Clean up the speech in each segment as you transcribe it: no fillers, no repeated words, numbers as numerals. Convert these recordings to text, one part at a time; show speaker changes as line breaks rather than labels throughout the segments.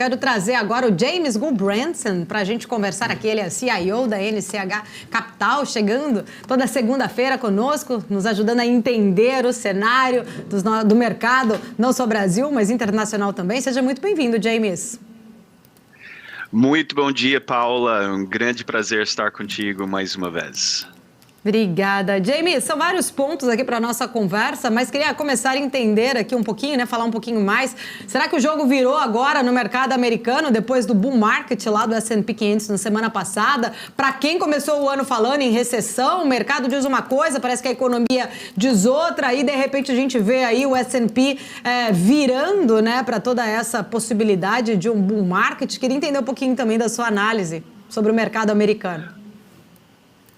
Quero trazer agora o James Gulbrandsen para a gente conversar aqui. Ele é CIO da NCH Capital, chegando toda segunda-feira conosco, nos ajudando a entender o cenário do mercado, não só Brasil, mas internacional também. Seja muito bem-vindo, James.
Muito bom dia, Paula. Um grande prazer estar contigo mais uma vez.
Obrigada. Jamie, são vários pontos aqui para a nossa conversa, mas queria começar a entender aqui um pouquinho, né, falar um pouquinho mais. Será que o jogo virou agora no mercado americano, depois do bull market lá do S&P 500 na semana passada? Para quem começou o ano falando em recessão, o mercado diz uma coisa, parece que a economia diz outra, e de repente a gente vê aí o S&P virando, né, para toda essa possibilidade de um bull market. Queria entender um pouquinho também da sua análise sobre o mercado americano.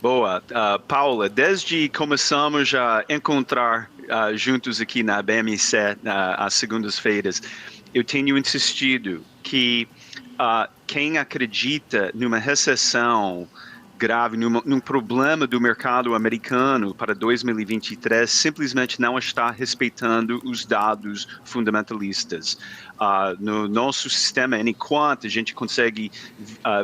Boa. Paula, desde que começamos a encontrar juntos aqui na BMC às segundas-feiras, eu tenho insistido que quem acredita numa recessão grave, num problema do mercado americano para 2023, simplesmente não está respeitando os dados fundamentalistas. No nosso sistema N-Quant, a gente consegue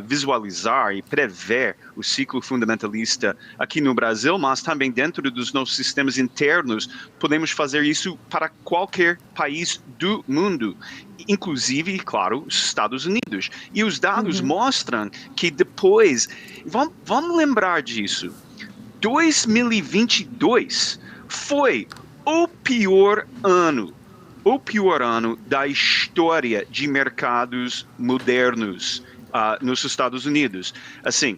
visualizar e prever o ciclo fundamentalista aqui no Brasil, mas também dentro dos nossos sistemas internos, podemos fazer isso para qualquer país do mundo, inclusive, claro, os Estados Unidos. E os dados mostram que depois, vamos lembrar disso, 2022 foi o pior ano da história de mercados modernos nos Estados Unidos. Assim,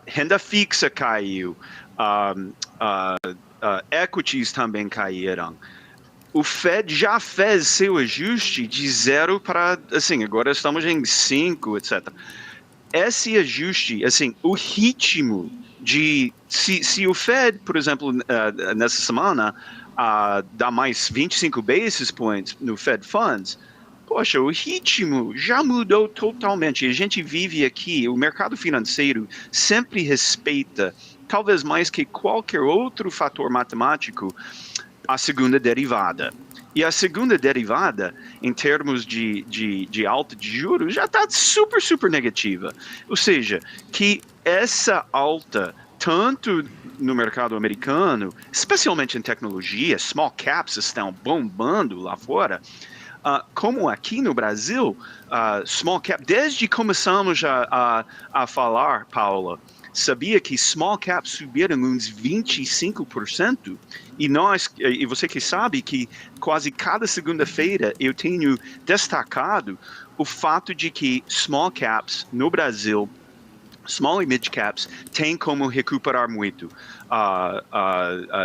renda fixa caiu, equities também caíram. O Fed já fez seu ajuste de 0 para, assim, agora estamos em 5, etc. Esse ajuste, assim, o ritmo de... Se o Fed, por exemplo, nessa semana, dá mais 25 basis points no Fed Funds, poxa, o ritmo já mudou totalmente. A gente vive aqui, o mercado financeiro sempre respeita, talvez mais que qualquer outro fator matemático, a segunda derivada. E a segunda derivada, em termos de alta de juros, já está super, super negativa. Ou seja, que essa alta, tanto no mercado americano, especialmente em tecnologia, small caps estão bombando lá fora, como aqui no Brasil, small cap, desde que começamos a falar, Paula, sabia que small caps subiram uns 25%, e você que sabe que quase cada segunda-feira eu tenho destacado o fato de que small caps no Brasil, small e mid caps, tem como recuperar muito.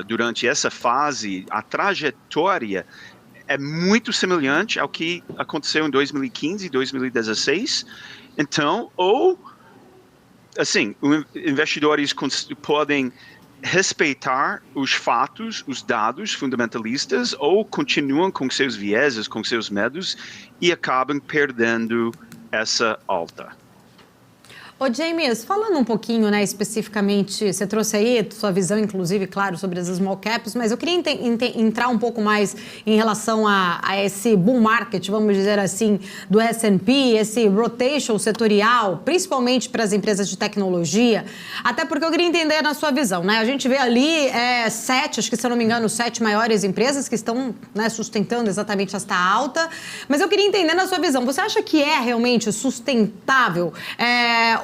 Durante essa fase, a trajetória é muito semelhante ao que aconteceu em 2015 e 2016. Então, assim, investidores podem respeitar os fatos, os dados fundamentalistas, ou continuam com seus vieses, com seus medos, e acabam perdendo essa alta.
Ô James, falando um pouquinho, né, especificamente, você trouxe aí sua visão, inclusive, claro, sobre as small caps, mas eu queria entrar um pouco mais em relação a esse bull market, vamos dizer assim, do S&P, esse rotation setorial, principalmente para as empresas de tecnologia, até porque eu queria entender na sua visão, né, a gente vê ali 7, acho que se eu não me engano, 7 maiores empresas que estão, né, sustentando exatamente esta alta, mas eu queria entender na sua visão, você acha que é realmente sustentável,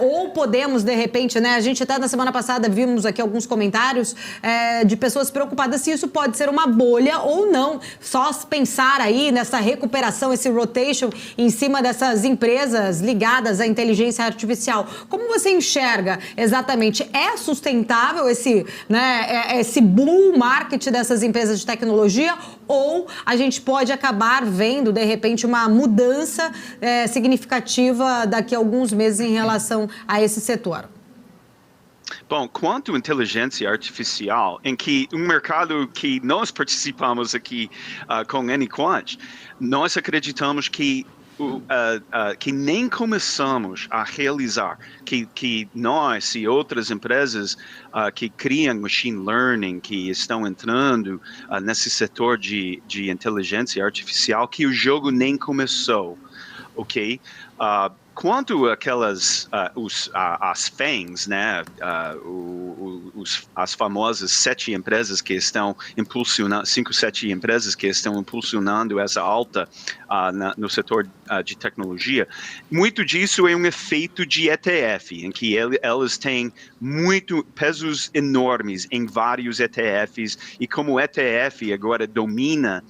ou podemos, de repente, né? A gente até na semana passada vimos aqui alguns comentários de pessoas preocupadas se isso pode ser uma bolha ou não. Só pensar aí nessa recuperação, esse rotation em cima dessas empresas ligadas à inteligência artificial. Como você enxerga exatamente? É sustentável esse bull market dessas empresas de tecnologia? Ou a gente pode acabar vendo, de repente, uma mudança significativa daqui a alguns meses em relação a esse setor?
Bom, quanto à inteligência artificial, em que um mercado que nós participamos aqui com N-Quant, nós acreditamos que nem começamos a realizar que nós e outras empresas que criam machine learning, que estão entrando nesse setor de inteligência artificial, que o jogo nem começou. ok? Quanto aquelas, as FANGs, né, as famosas 7 empresas que estão impulsionando, 5, 7 empresas que estão impulsionando essa alta no setor de tecnologia, muito disso é um efeito de ETF, em que elas têm pesos enormes em vários ETFs, e como o ETF agora domina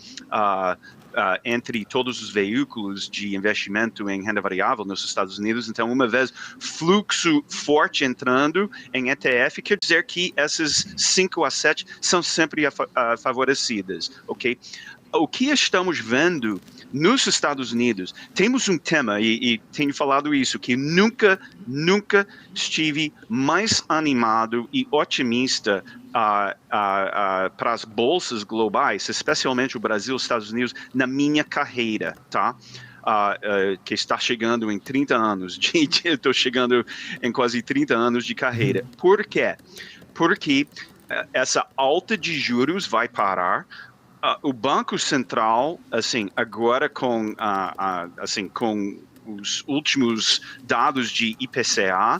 entre todos os veículos de investimento em renda variável nos Estados Unidos. Então, uma vez fluxo forte entrando em ETF, quer dizer que essas 5 a 7 são sempre favorecidas, ok? O que estamos vendo nos Estados Unidos, temos um tema, e tenho falado isso, que nunca estive mais animado e otimista para as bolsas globais, especialmente o Brasil e os Estados Unidos, na minha carreira, tá? Que está chegando em 30 anos, estou chegando em quase 30 anos de carreira. Por quê? Porque essa alta de juros vai parar. O Banco Central, assim, agora com os últimos dados de IPCA,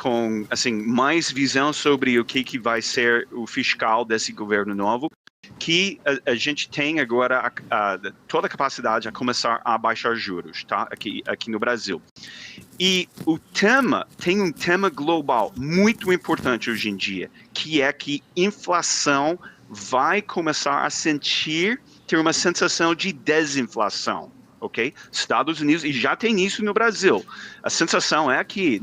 com assim, mais visão sobre o que vai ser o fiscal desse governo novo, que a gente tem agora toda a capacidade a começar a baixar juros, tá? Aqui no Brasil. E tem um tema global muito importante hoje em dia, que é que inflação vai começar a ter uma sensação de desinflação, ok? Estados Unidos, e já tem isso no Brasil. A sensação é que,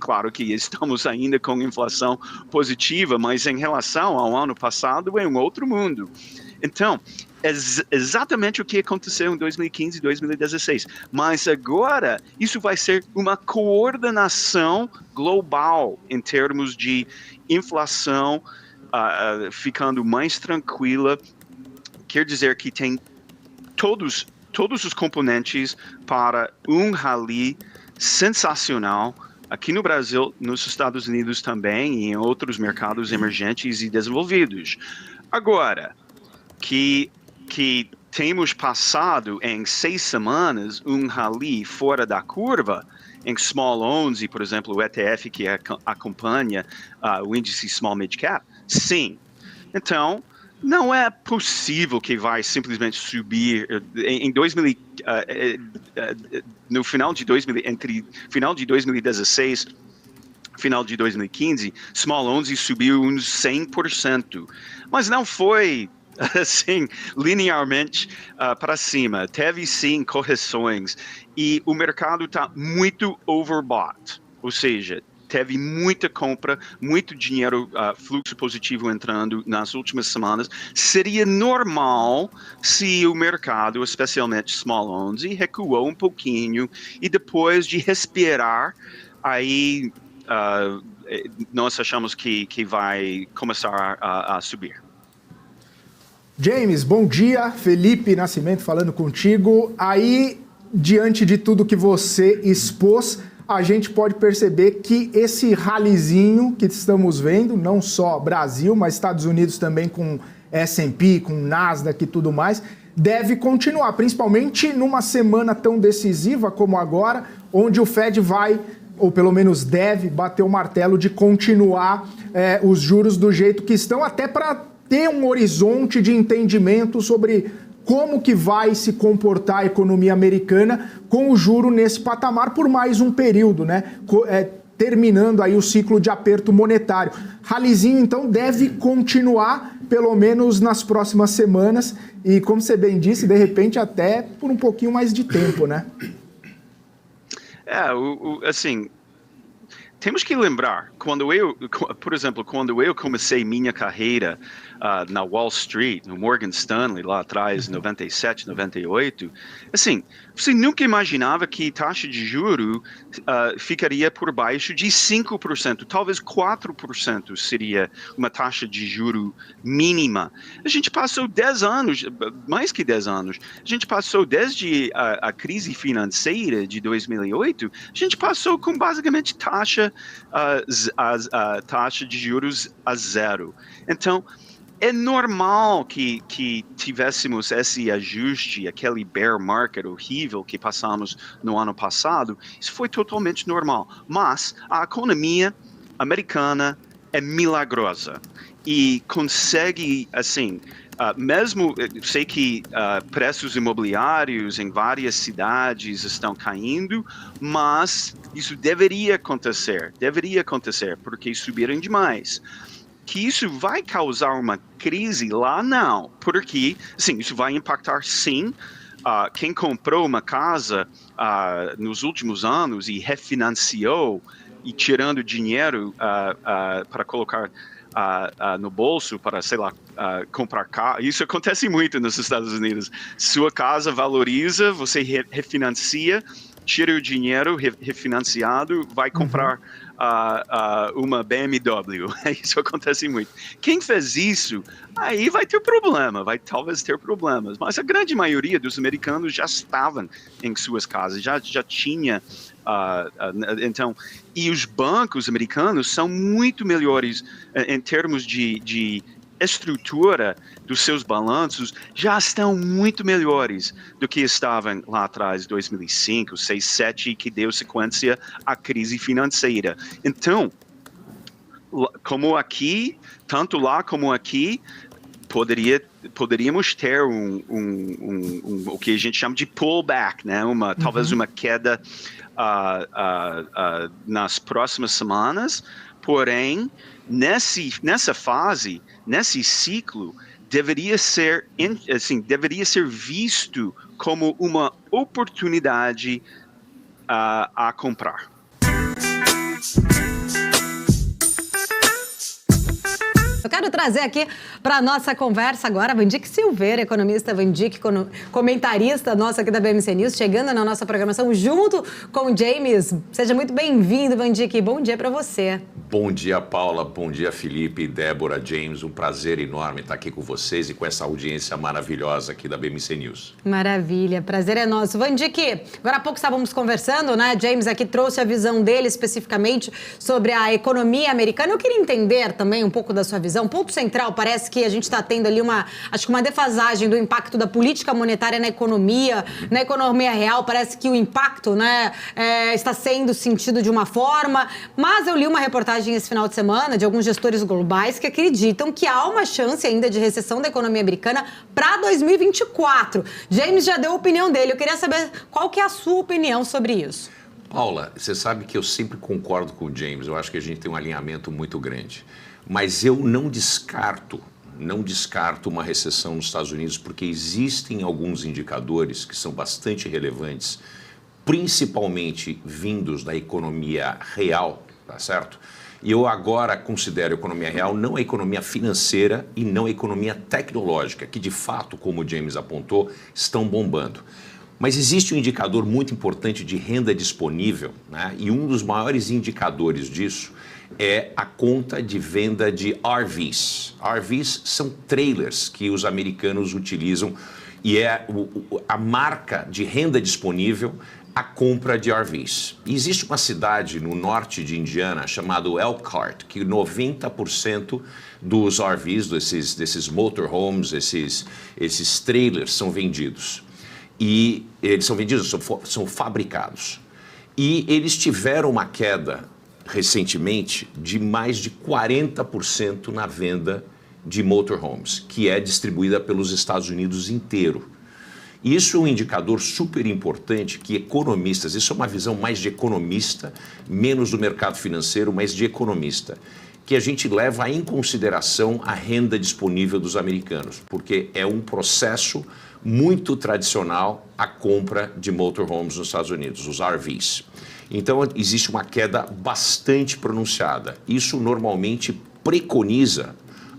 claro que estamos ainda com inflação positiva, mas em relação ao ano passado é um outro mundo. Então, é exatamente o que aconteceu em 2015 e 2016. Mas agora, isso vai ser uma coordenação global em termos de inflação, ficando mais tranquila. Quer dizer que tem todos os componentes para um rally sensacional aqui no Brasil, nos Estados Unidos também, e em outros mercados emergentes e desenvolvidos. Agora, que temos passado em 6 semanas um rally fora da curva, em Small 11, por exemplo, o ETF que acompanha o índice Small Mid Cap, sim. Então, não é possível que vai simplesmente subir no final de entre final de 2016 final de 2015, Small 11 subiu uns 100%, mas não foi assim, linearmente para cima. Teve sim correções e o mercado está muito overbought, ou seja, teve muita compra, muito dinheiro, fluxo positivo entrando nas últimas semanas. Seria normal se o mercado, especialmente Small 11, recuou um pouquinho e depois de respirar, aí nós achamos que vai começar a subir.
James, bom dia. Felipe Nascimento falando contigo. Aí, diante de tudo que você expôs, a gente pode perceber que esse ralizinho que estamos vendo, não só Brasil, mas Estados Unidos também com S&P, com Nasdaq e tudo mais, deve continuar, principalmente numa semana tão decisiva como agora, onde o Fed vai, ou pelo menos deve, bater o martelo de continuar os juros do jeito que estão, até para ter um horizonte de entendimento sobre como que vai se comportar a economia americana com o juro nesse patamar por mais um período, né? Terminando aí o ciclo de aperto monetário. Ralizinho, então, deve continuar, pelo menos nas próximas semanas, e como você bem disse, de repente até por um pouquinho mais de tempo, né?
Assim, temos que lembrar, por exemplo, quando eu comecei minha carreira na Wall Street, no Morgan Stanley, lá atrás, 97, 98, assim, você nunca imaginava que taxa de juro ficaria por baixo de 5%, talvez 4% seria uma taxa de juro mínima. A gente passou 10 anos, mais que 10 anos, a gente passou desde a crise financeira de 2008, a gente passou com basicamente taxa de juros a zero. Então, é normal que tivéssemos esse ajuste, aquele bear market horrível que passamos no ano passado. Isso foi totalmente normal. Mas a economia americana é milagrosa e consegue, assim, mesmo, sei que preços imobiliários em várias cidades estão caindo, mas isso deveria acontecer, porque subiram demais. Que isso vai causar uma crise lá, não, porque, sim, isso vai impactar, sim, quem comprou uma casa nos últimos anos e refinanciou e tirando dinheiro para colocar no bolso para, sei lá, comprar carro. Isso acontece muito nos Estados Unidos. Sua casa valoriza, você refinancia, tira o dinheiro refinanciado, vai comprar uma BMW. Isso acontece muito. Quem fez isso, aí vai ter problema, vai talvez ter problemas. Mas a grande maioria dos americanos já estavam em suas casas, já tinha. Então, e os bancos americanos são muito melhores em termos de estrutura dos seus balanços, já estão muito melhores do que estavam lá atrás, 2005, 2006, 2007, que deu sequência à crise financeira. Então, como aqui, tanto lá como aqui, poderíamos ter o que a gente chama de pullback, né? Talvez uma queda nas próximas semanas, porém, nessa fase, nesse ciclo, deveria ser visto como uma oportunidade a comprar.
Eu quero trazer aqui para a nossa conversa agora Vandique Silveira, economista, Vandique, comentarista nossa aqui da BMC News, chegando na nossa programação junto com o James. Seja muito bem-vindo, Vandique. Bom dia para você.
Bom dia, Paula. Bom dia, Felipe, Débora, James. Um prazer enorme estar aqui com vocês e com essa audiência maravilhosa aqui da BMC News.
Maravilha. Prazer é nosso. Vandique, agora há pouco estávamos conversando, né? James aqui trouxe a visão dele especificamente sobre a economia americana. Eu queria entender também um pouco da sua visão. Ponto central, parece que a gente está tendo ali uma defasagem do impacto da política monetária na economia real. Parece que o impacto, né, está sendo sentido de uma forma, mas eu li uma reportagem esse final de semana de alguns gestores globais que acreditam que há uma chance ainda de recessão da economia americana para 2024. James já deu a opinião dele. Eu queria saber qual que é a sua opinião sobre isso.
Paula, você sabe que eu sempre concordo com o James. Eu acho que a gente tem um alinhamento muito grande. Mas eu não descarto uma recessão nos Estados Unidos, porque existem alguns indicadores que são bastante relevantes, principalmente vindos da economia real, tá certo? E eu agora considero a economia real não a economia financeira e não a economia tecnológica, que de fato, como o James apontou, estão bombando. Mas existe um indicador muito importante de renda disponível, né? E um dos maiores indicadores disso é a conta de venda de RVs. RVs são trailers que os americanos utilizam e é a marca de renda disponível a compra de RVs. E existe uma cidade no norte de Indiana chamada Elkhart, que 90% dos RVs, desses motorhomes, esses trailers são vendidos. E eles são vendidos, são fabricados. E eles tiveram uma queda recentemente de mais de 40% na venda de motorhomes, que é distribuída pelos Estados Unidos inteiro. Isso é um indicador super importante que economistas, isso é uma visão mais de economista, menos do mercado financeiro, mas de economista, que a gente leva em consideração a renda disponível dos americanos, porque é um processo muito tradicional a compra de motorhomes nos Estados Unidos, os RVs. Então, existe uma queda bastante pronunciada. Isso normalmente preconiza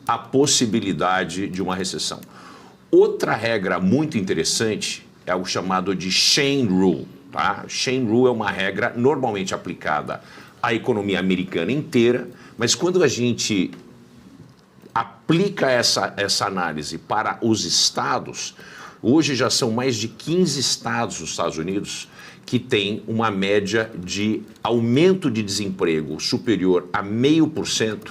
a possibilidade de uma recessão. Outra regra muito interessante é o chamado de Chain Rule. Tá? Chain Rule é uma regra normalmente aplicada à economia americana inteira, mas quando a gente aplica essa análise para os estados, hoje já são mais de 15 estados nos Estados Unidos que têm uma média de aumento de desemprego superior a 0,5%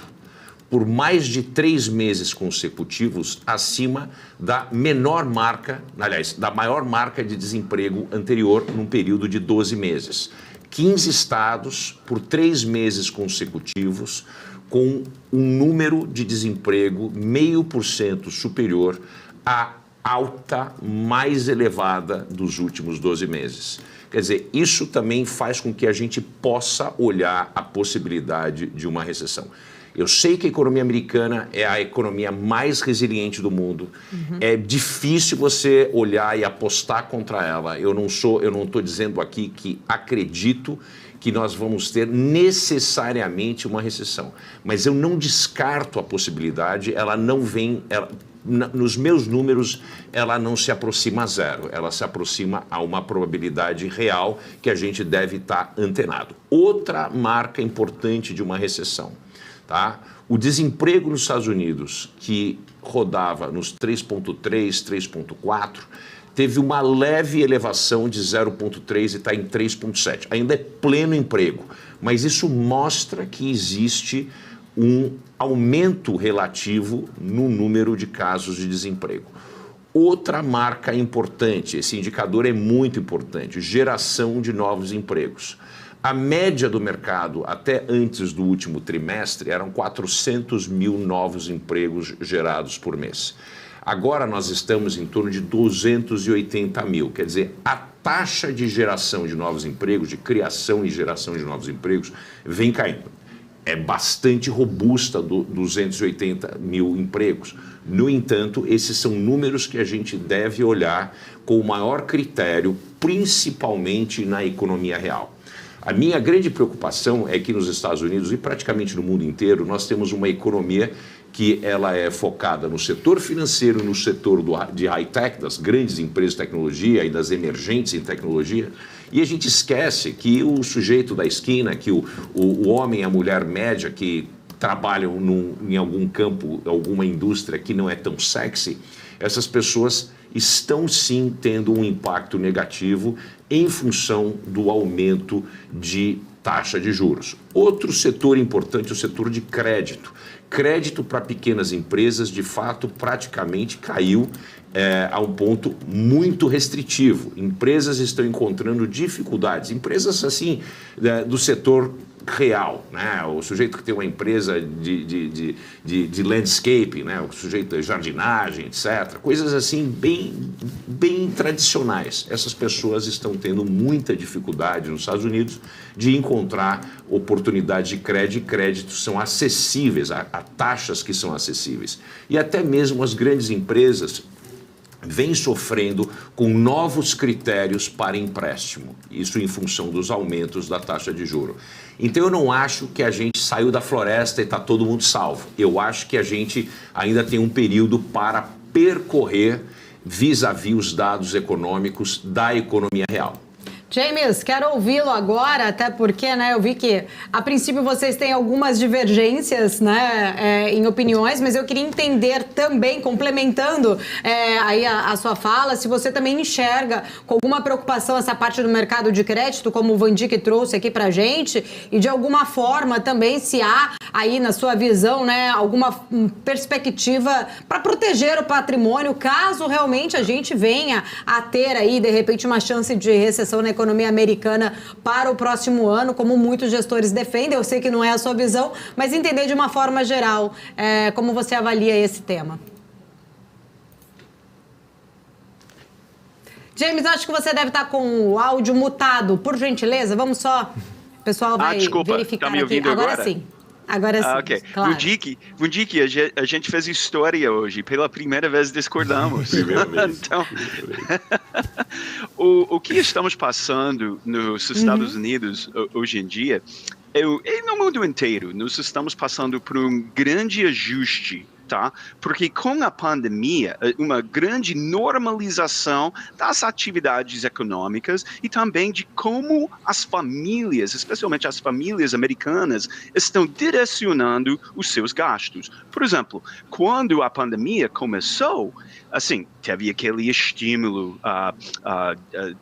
por mais de 3 meses consecutivos acima da menor marca, aliás, da maior marca de desemprego anterior num período de 12 meses. 15 estados por 3 meses consecutivos com um número de desemprego 0,5% superior à alta mais elevada dos últimos 12 meses. Quer dizer, isso também faz com que a gente possa olhar a possibilidade de uma recessão. Eu sei que a economia americana é a economia mais resiliente do mundo. É difícil você olhar e apostar contra ela. Eu não estou dizendo aqui que acredito que nós vamos ter necessariamente uma recessão. Mas eu não descarto a possibilidade, ela não vem... nos meus números, ela não se aproxima a zero, ela se aproxima a uma probabilidade real que a gente deve estar antenado. Outra marca importante de uma recessão, tá? O desemprego nos Estados Unidos, que rodava nos 3,3, 3,4, teve uma leve elevação de 0,3 e está em 3,7. Ainda é pleno emprego, mas isso mostra que existe um aumento relativo no número de casos de desemprego. Outra marca importante, esse indicador é muito importante, geração de novos empregos. A média do mercado, até antes do último trimestre, eram 400 mil novos empregos gerados por mês. Agora nós estamos em torno de 280 mil, quer dizer, a taxa de geração de novos empregos, de criação e geração de novos empregos, vem caindo. É bastante robusta, 280 mil empregos. No entanto, esses são números que a gente deve olhar com o maior critério, principalmente na economia real. A minha grande preocupação é que nos Estados Unidos e praticamente no mundo inteiro, nós temos uma economia que ela é focada no setor financeiro, no setor de high-tech, das grandes empresas de tecnologia e das emergentes em tecnologia, e a gente esquece que o sujeito da esquina, que o homem e a mulher média que trabalham em algum campo, alguma indústria que não é tão sexy, essas pessoas estão sim tendo um impacto negativo em função do aumento de taxa de juros. Outro setor importante é o setor de crédito. Crédito para pequenas empresas, de fato, praticamente caiu a um ponto muito restritivo. Empresas estão encontrando dificuldades. Empresas, assim, do setor real, né? O sujeito que tem uma empresa de landscape, né? O sujeito de jardinagem, etc. Coisas assim bem tradicionais. Essas pessoas estão tendo muita dificuldade nos Estados Unidos de encontrar oportunidades de crédito, e créditos são acessíveis, a taxas que são acessíveis. E até mesmo as grandes empresas vem sofrendo com novos critérios para empréstimo, isso em função dos aumentos da taxa de juros. Então eu não acho que a gente saiu da floresta e está todo mundo salvo. Eu acho que a gente ainda tem um período para percorrer vis-à-vis os dados econômicos da economia real.
James, quero ouvi-lo agora, até porque, né, eu vi que, a princípio, vocês têm algumas divergências, né, em opiniões, mas eu queria entender também, complementando aí a sua fala, se você também enxerga com alguma preocupação essa parte do mercado de crédito, como o Van Dijk trouxe aqui pra gente, e de alguma forma também se há aí, na sua visão, né, alguma perspectiva para proteger o patrimônio, caso realmente a gente venha a ter aí, de repente, uma chance de recessão na economia americana para o próximo ano, como muitos gestores defendem. Eu sei que não é a sua visão, mas entender de uma forma geral como você avalia esse tema. James, acho que você deve estar com o áudio mutado. Por gentileza, vamos só... O pessoal vai verificar
tá me ouvindo
aqui. Agora sim. Agora sim,
ok.
claro.
Van Dijk, a gente fez história hoje. Pela primeira vez discordamos.
Primeira vez.
Então, o que estamos passando nos Estados Unidos hoje em dia, e no mundo inteiro, nós estamos passando por um grande ajuste tá? Porque com a pandemia, uma grande normalização das atividades econômicas e também de como as famílias, especialmente as famílias americanas, estão direcionando os seus gastos. Por exemplo, quando a pandemia começou, assim, teve aquele estímulo,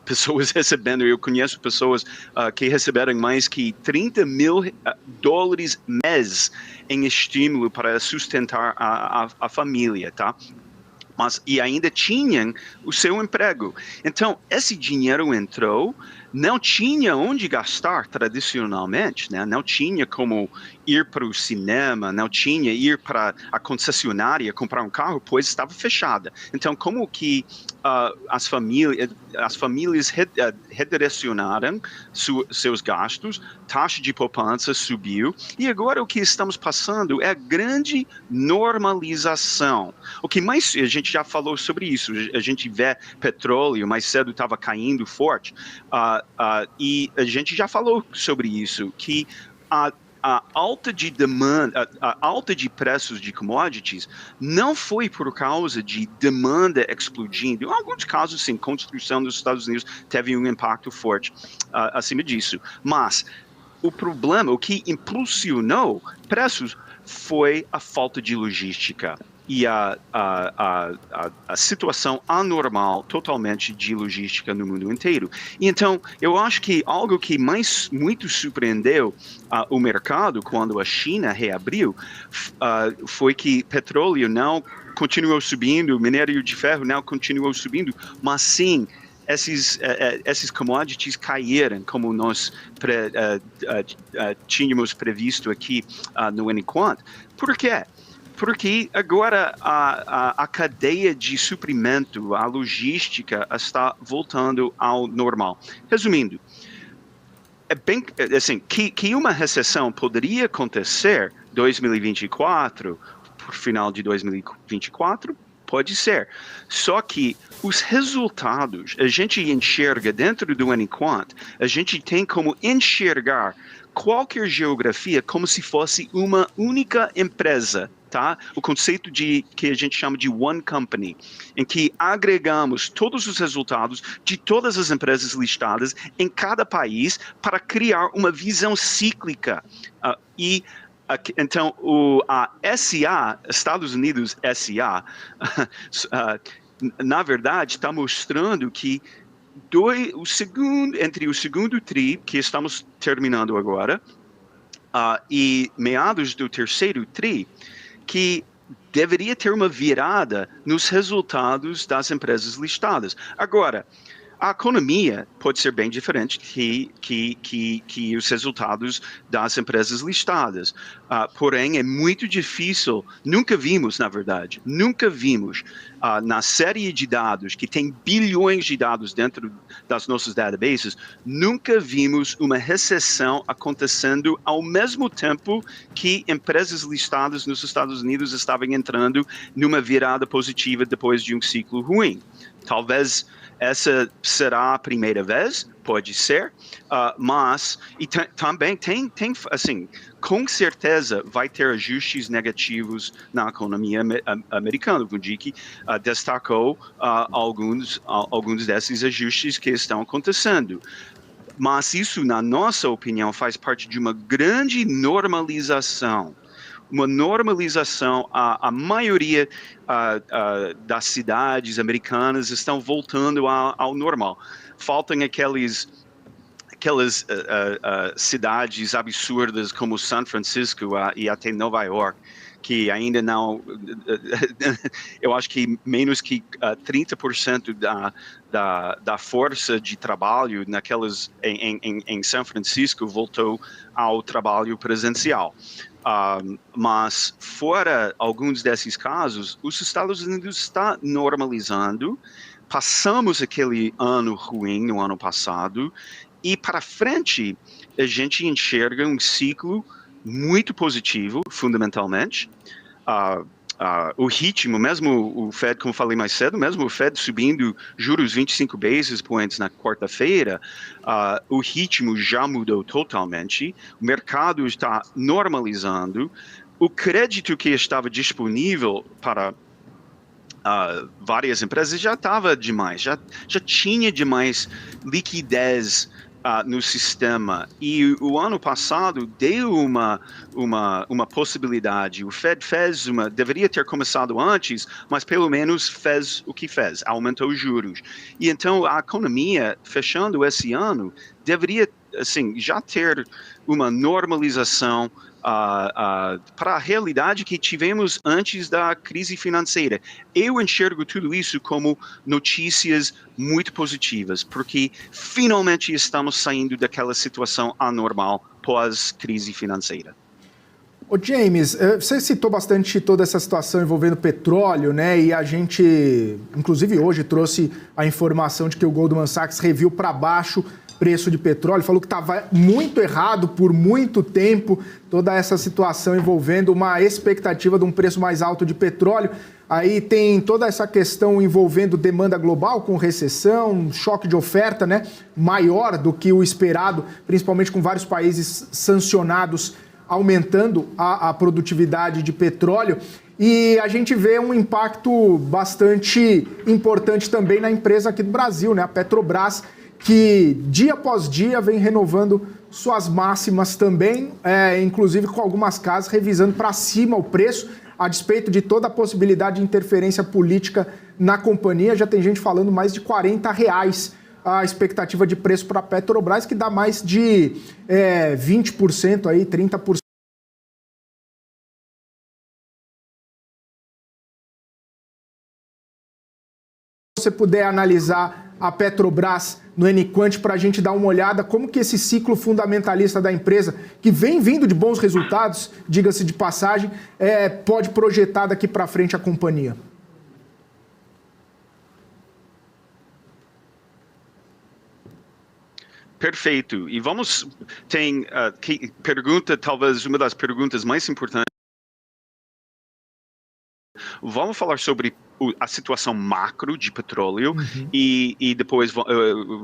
pessoas recebendo, eu conheço pessoas que receberam mais que $30 mil mês em estímulo para sustentar a família, tá? Mas, e ainda tinham o seu emprego. Então, esse dinheiro entrou, não tinha onde gastar tradicionalmente, né? Não tinha como ir para o cinema, não tinha ir para a concessionária comprar um carro, pois estava fechada. Então, como que as famílias redirecionaram seus gastos, taxa de poupança subiu, e agora o que estamos passando é a grande normalização. O que mais, a gente já falou sobre isso, a gente vê petróleo, mais cedo estava caindo forte, e a gente já falou sobre isso, que a alta de demanda, a alta de preços de commodities não foi por causa de demanda explodindo. Em alguns casos, sim, construção nos Estados Unidos teve um impacto forte acima disso. Mas o problema, o que impulsionou preços foi a falta de logística e a situação anormal totalmente de logística no mundo inteiro. E então, eu acho que algo que muito surpreendeu o mercado quando a China reabriu foi que petróleo não continuou subindo, minério de ferro não continuou subindo, mas sim, esses commodities caíram, como nós tínhamos previsto aqui no Enquanto. Por quê? Porque agora a cadeia de suprimento, a logística está voltando ao normal. Resumindo, é bem assim, que uma recessão poderia acontecer em 2024, por final de 2024, pode ser. Só que os resultados, a gente enxerga dentro do Enquanto, a gente tem como enxergar qualquer geografia como se fosse uma única empresa, tá? O conceito que a gente chama de One Company, em que agregamos todos os resultados de todas as empresas listadas em cada país para criar uma visão cíclica. Então, a SA, Estados Unidos SA, na verdade, está mostrando que entre o segundo TRI, que estamos terminando agora, e meados do terceiro TRI, que deveria ter uma virada nos resultados das empresas listadas. Agora, a economia pode ser bem diferente que os resultados das empresas listadas. Porém, é muito difícil, nunca vimos, na verdade, na série de dados, que tem bilhões de dados dentro das nossas databases, nunca vimos uma recessão acontecendo ao mesmo tempo que empresas listadas nos Estados Unidos estavam entrando numa virada positiva depois de um ciclo ruim. Talvez essa será a primeira vez, pode ser, mas também tem, assim, com certeza vai ter ajustes negativos na economia americana. O Dick destacou alguns desses ajustes que estão acontecendo. Mas isso, na nossa opinião, faz parte de uma grande normalização. Uma normalização, a maioria das cidades americanas estão voltando ao normal. Faltam aquelas cidades absurdas como São Francisco e até Nova York, que ainda não, eu acho que menos que 30% da força de trabalho em São Francisco voltou ao trabalho presencial. Mas fora alguns desses casos, os Estados Unidos está normalizando. Passamos aquele ano ruim no ano passado e para frente a gente enxerga um ciclo muito positivo, fundamentalmente. O ritmo, mesmo o Fed, como falei mais cedo, mesmo o Fed subindo juros 25 basis points na quarta-feira, o ritmo já mudou totalmente, o mercado está normalizando, o crédito que estava disponível para várias empresas já estava demais, já tinha demais liquidez no sistema, e o ano passado deu uma possibilidade. O Fed deveria ter começado antes, mas pelo menos fez o que fez, aumentou os juros. E então a economia, fechando esse ano, deveria assim, já ter uma normalização para a realidade que tivemos antes da crise financeira. Eu enxergo tudo isso como notícias muito positivas, porque finalmente estamos saindo daquela situação anormal pós-crise financeira.
Ô James, você citou bastante toda essa situação envolvendo petróleo, né? E a gente, inclusive hoje, trouxe a informação de que o Goldman Sachs reviu para baixo preço de petróleo, falou que estava muito errado por muito tempo toda essa situação envolvendo uma expectativa de um preço mais alto de petróleo. Aí tem toda essa questão envolvendo demanda global com recessão, choque de oferta, né, maior do que o esperado, principalmente com vários países sancionados aumentando a produtividade de petróleo. E a gente vê um impacto bastante importante também na empresa aqui do Brasil, né, a Petrobras, que dia após dia vem renovando suas máximas também, inclusive com algumas casas revisando para cima o preço, a despeito de toda a possibilidade de interferência política na companhia. Já tem gente falando mais de R$40 a expectativa de preço para a Petrobras, que dá mais de 20%, aí, 30%. Se você puder analisar a Petrobras no Eniquant para a gente dar uma olhada como que esse ciclo fundamentalista da empresa, que vem vindo de bons resultados, diga-se de passagem, pode projetar daqui para frente a companhia.
Perfeito. E tem pergunta, talvez uma das perguntas mais importantes. Vamos falar sobre a situação macro de petróleo e depois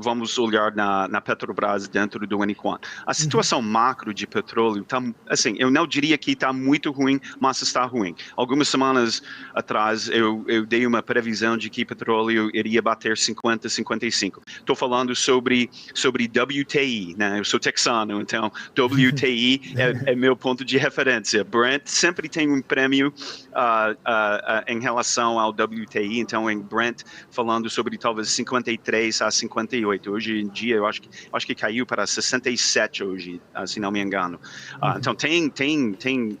vamos olhar na Petrobras dentro do Eniquant. A situação macro de petróleo está, assim, eu não diria que está muito ruim, mas está ruim. Algumas semanas atrás eu dei uma previsão de que petróleo iria bater 50, 55. Estou falando sobre WTI, né? Eu sou texano, então WTI é meu ponto de referência. Brent sempre tem um prêmio em relação ao WTI, então em Brent, falando sobre talvez 53 a 58. Hoje em dia, eu acho que caiu para 67 hoje, se não me engano. Então tem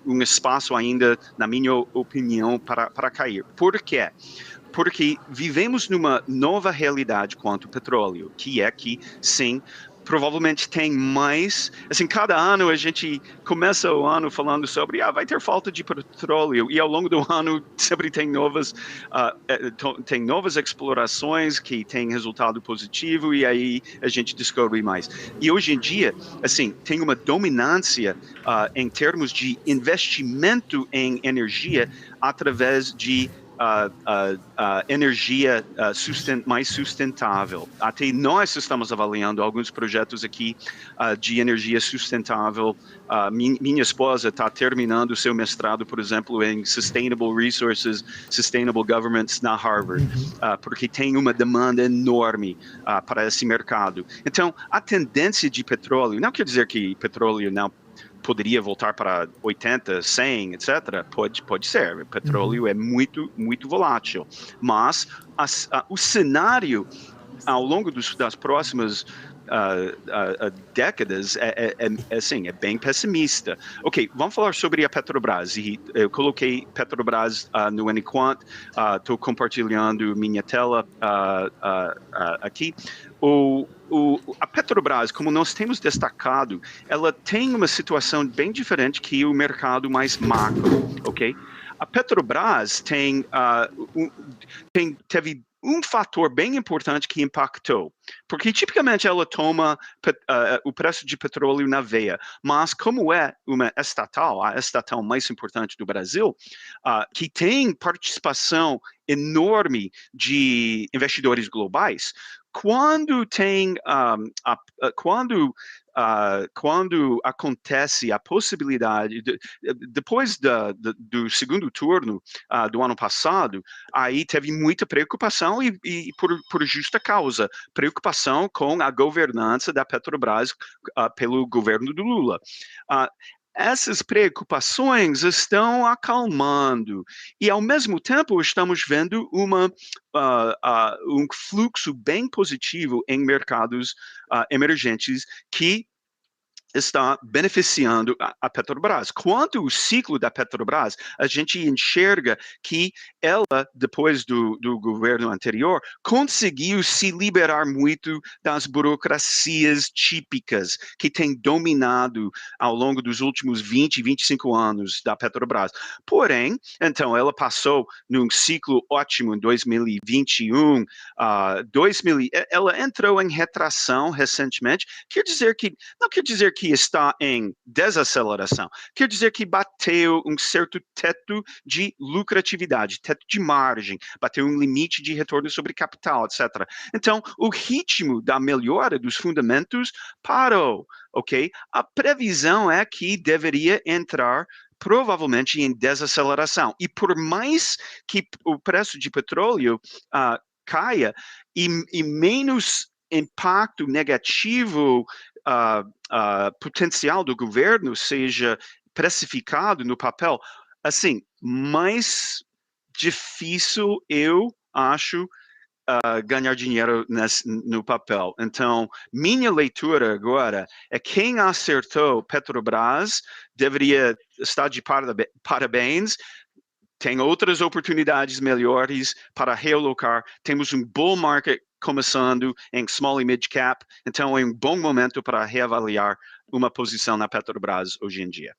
um espaço ainda, na minha opinião, para cair. Por quê? Porque vivemos numa nova realidade quanto ao petróleo, que é que, sim, provavelmente tem mais, assim, cada ano a gente começa o ano falando sobre, vai ter falta de petróleo, e ao longo do ano sempre tem novas explorações que têm resultado positivo, e aí a gente descobre mais. E hoje em dia, assim, tem uma dominância em termos de investimento em energia através de energia mais sustentável. Até nós estamos avaliando alguns projetos aqui de energia sustentável. Minha esposa está terminando o seu mestrado, por exemplo, em Sustainable Resources, Sustainable Governments na Harvard, porque tem uma demanda enorme para esse mercado. Então, a tendência de petróleo, não quer dizer que petróleo não poderia voltar para 80, 100, etc. Pode ser. O petróleo é muito, muito volátil. Mas o cenário ao longo das próximas décadas é bem pessimista. Ok, vamos falar sobre a Petrobras. E eu coloquei Petrobras no Eniquant, estou compartilhando minha tela aqui. A Petrobras, como nós temos destacado, ela tem uma situação bem diferente que o mercado mais macro, ok? A Petrobras teve um fator bem importante que impactou, porque tipicamente ela toma o preço de petróleo na veia, mas como é uma estatal, a estatal mais importante do Brasil, que tem participação enorme de investidores globais, quando tem quando acontece a possibilidade, depois do segundo turno do ano passado, aí teve muita preocupação e por justa causa, preocupação com a governança da Petrobras pelo governo do Lula. Essas preocupações estão acalmando e, ao mesmo tempo, estamos vendo um fluxo bem positivo em mercados emergentes que está beneficiando a Petrobras. Quanto ao ciclo da Petrobras, a gente enxerga que ela, depois do governo anterior, conseguiu se liberar muito das burocracias típicas que têm dominado ao longo dos últimos 20, 25 anos da Petrobras. Porém, então, ela passou num ciclo ótimo em 2021, ela entrou em retração recentemente, não quer dizer que está em desaceleração, quer dizer que bateu um certo teto de lucratividade, teto de margem, bateu um limite de retorno sobre capital, etc. Então, o ritmo da melhora dos fundamentos parou, ok? A previsão é que deveria entrar provavelmente em desaceleração. E por mais que o preço de petróleo caia e menos impacto negativo potencial do governo seja precificado no papel, assim, mais difícil eu acho ganhar dinheiro no papel. Então, minha leitura agora é quem acertou Petrobras deveria estar de parabéns. Tem outras oportunidades melhores para realocar. Temos um bull market começando em small e mid cap, então é um bom momento para reavaliar uma posição na Petrobras hoje em dia.